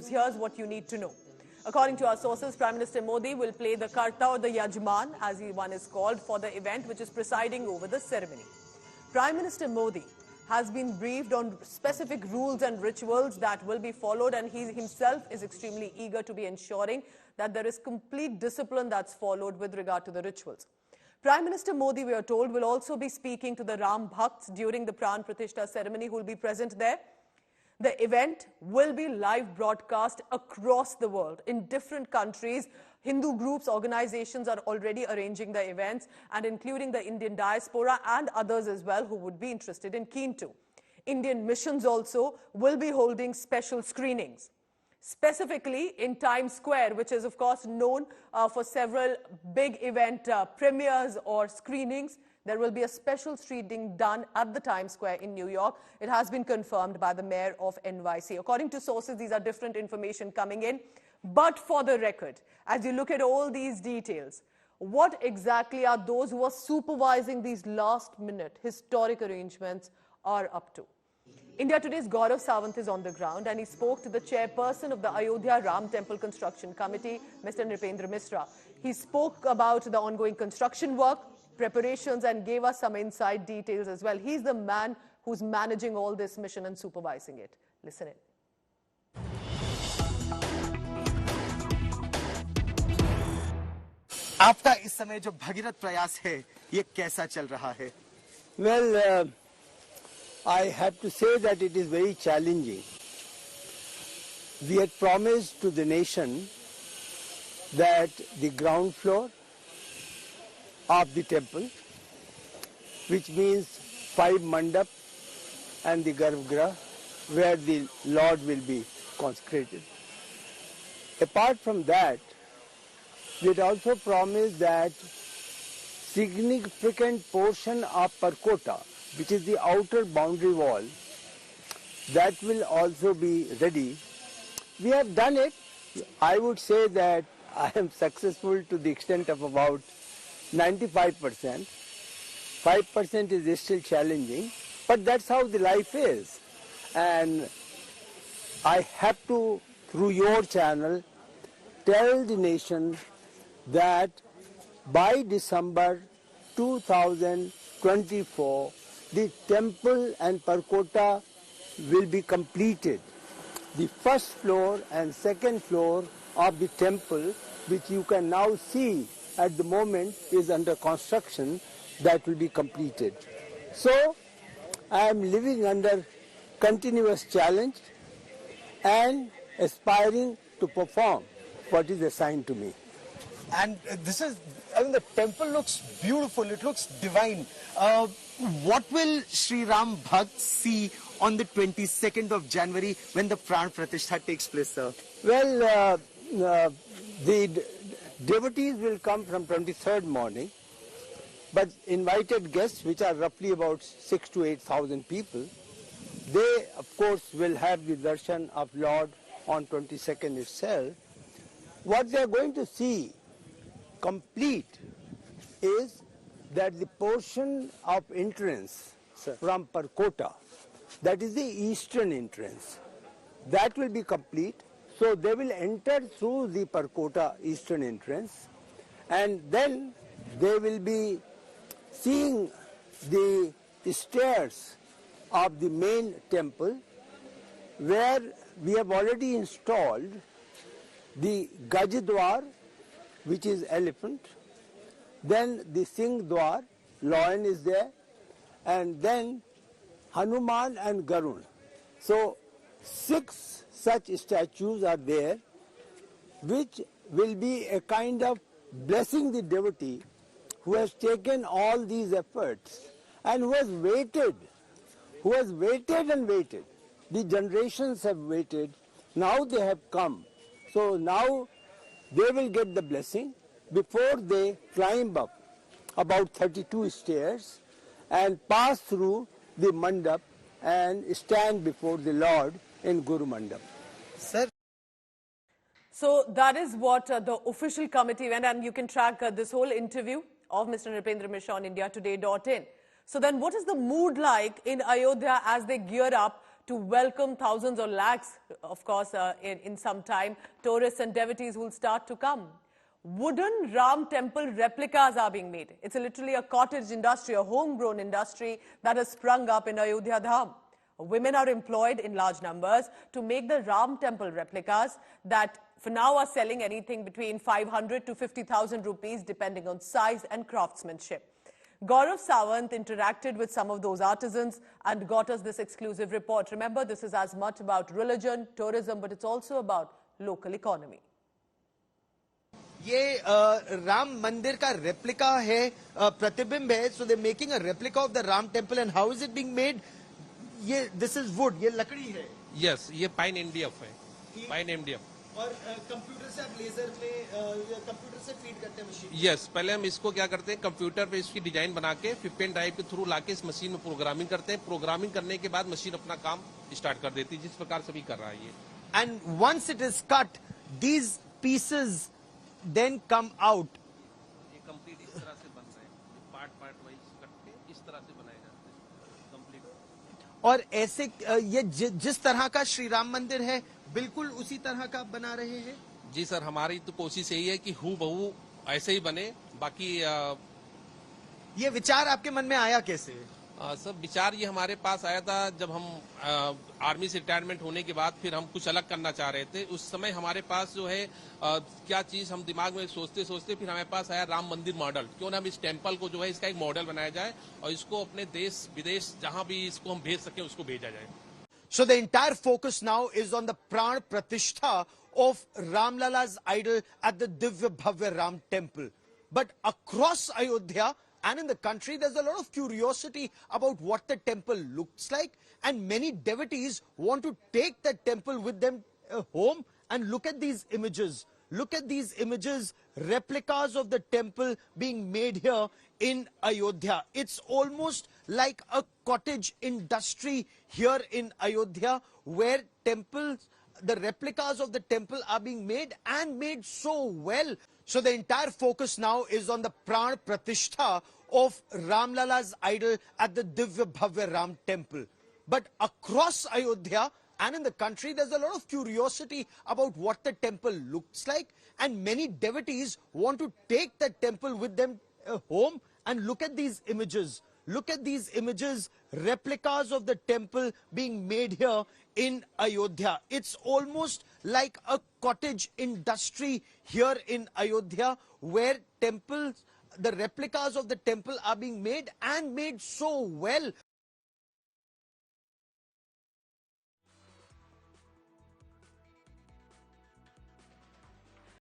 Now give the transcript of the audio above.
Here's what you need to know. According to our sources, Prime Minister Modi will play the Karta or the Yajman, as one is called, for the event which is presiding over the ceremony. Prime Minister Modi has been briefed on specific rules and rituals that will be followed, and he himself is extremely eager to be ensuring that there is complete discipline that's followed with regard to the rituals. Prime Minister Modi, we are told, will also be speaking to the Ram bhakts during the Pran Pratishtha ceremony who will be present there. The event will be live broadcast across the world in different countries. Hindu groups, organizations are already arranging the events, and including the Indian diaspora and others as well who would be interested and keen to. Indian missions also will be holding special screenings, specifically in Times Square, which is of course known for several big event premieres or screenings. There will be a special screening done at the Times Square in New York. It has been confirmed by the mayor of NYC. According to sources, these are different information coming in. But for the record, as you look at all these details, what exactly are those who are supervising these last-minute historic arrangements are up to? India Today's Gaurav Sawant is on the ground, and he spoke to the chairperson of the Ayodhya Ram Temple Construction Committee, Mr. Nripendra Mishra. He spoke about the ongoing construction work, preparations, and gave us some inside details as well. He's the man who's managing all this mission and supervising it. Listen in. आपका इस समय जो भगीरथ प्रयास है ये कैसा चल रहा है? Well, I have to say that it is very challenging. We had promised to the nation that the ground floor of the temple, which means 5 mandap and the Garbh Grah, where the Lord will be consecrated. Apart from that, we had also promised that significant portion of Parkota, which is the outer boundary wall, that will also be ready. We have done it. I would say that I am successful to the extent of about 95%. 5% is still challenging, but that's how the life is. And I have to, through your channel, tell the nation that by December 2024, the temple and Parkota will be completed. The first floor and second floor of the temple, which you can now see at the moment is under construction, that will be completed. So I am living under continuous challenge and aspiring to perform what is assigned to me. And this is, I mean, the temple looks beautiful, it looks divine. What will Sri Ram Bhakt see on the 22nd of January when the Pran Pratishtha takes place, sir? Well, the devotees will come from 23rd morning, but invited guests, which are roughly about 6,000 to 8,000 people, they of course will have the darshan of Lord on 22nd itself. What they are going to see complete is that the portion of entrance from Parkota, that is the eastern entrance, that will be complete. So they will enter through the Parkota eastern entrance, and then they will be seeing the stairs of the main temple, where we have already installed the Gajadwar, which is elephant, then the Singh Dwar, lion is there, and then Hanuman and Garud. So 6 such statues are there, which will be a kind of blessing the devotee who has taken all these efforts and who has waited and waited. The generations have waited, now they have come. So now they will get the blessing before they climb up about 32 stairs and pass through the mandap and stand before the Lord in Guru Mandap. Sir. So that is what the official committee went, and you can track this whole interview of Mr. Nripendra Mishra on IndiaToday.in. So then what is the mood like in Ayodhya as they gear up to welcome thousands or lakhs, of course, in some time, tourists and devotees who will start to come. Wooden Ram temple replicas are being made. It's literally a cottage industry, a homegrown industry that has sprung up in Ayodhya Dham. Women are employed in large numbers to make the Ram temple replicas that for now are selling anything between 500 to 50,000 rupees depending on size and craftsmanship. Gaurav Sawant interacted with some of those artisans and got us this exclusive report. Remember, this is as much about religion, tourism, but it's also about local economy. ये राम मंदिर का replica है, प्रतिबिंब है. So they're making a replica of the Ram temple, and how is it being made? ये this is wood, ये लकड़ी है. Yes, ये पाइन MDF है, पाइन MDF. और कंप्यूटर से आप लेजर में कंप्यूटर से फीड करते हैं मशीन. Yes, पहले हम इसको क्या करते हैं, कंप्यूटर पे इसकी डिजाइन बना के फिर पेन ड्राइव के थ्रू लाके इस मशीन में प्रोग्रामिंग करते हैं. प्रोग्रामिंग करने के बाद मशीन अपना काम स्टार्ट कर देती है, जिस प्रकार से भी कर रहा है ये. And once it is cut, these pieces then come out. ये कंप्लीट इस तरह से बन रहा है, पार्ट पार्ट वाइज कट के इस तरह से बनाए जाते हैं कंप्लीट. और ऐसे ये जिस तरह का श्री राम मंदिर है, बिल्कुल उसी तरह का बना रहे हैं. जी सर, हमारी तो कोशिश यही है कि हूबहू ऐसे ही बने. बाकी ये विचार आपके मन में आया कैसे? सर, विचार ये हमारे पास आया था जब हम आर्मी से रिटायरमेंट होने के बाद फिर हम कुछ अलग करना चाह रहे थे. उस समय हमारे पास जो है क्या चीज हम दिमाग में सोचते सोचते फिर हमारे पास आया राम मंदिर मॉडल. क्यों ना हम इस टेम्पल को जो है इसका एक मॉडल बनाया जाए और इसको अपने देश विदेश जहां भी इसको हम भेज सके उसको भेजा जाए. So the entire focus now is on the Pran Pratishtha of Ram Lalla's idol at the Divya Bhavya Ram temple. But across Ayodhya and in the country, there's a lot of curiosity about what the temple looks like, and many devotees want to take that temple with them home and look at these images. Look at these images, replicas of the temple being made here in Ayodhya. It's almost like a cottage industry here in Ayodhya, where temples, the replicas of the temple are being made and made so well. So the entire focus now is on the Pran Pratishtha of Ram Lalla's idol at the Divya Bhavya Ram temple. But across Ayodhya and in the country, there's a lot of curiosity about what the temple looks like, and many devotees want to take that temple with them home and look at these images. Look at these images, replicas of the temple being made here in Ayodhya. It's almost like a cottage industry here in Ayodhya, where temples, the replicas of the temple are being made and made so well.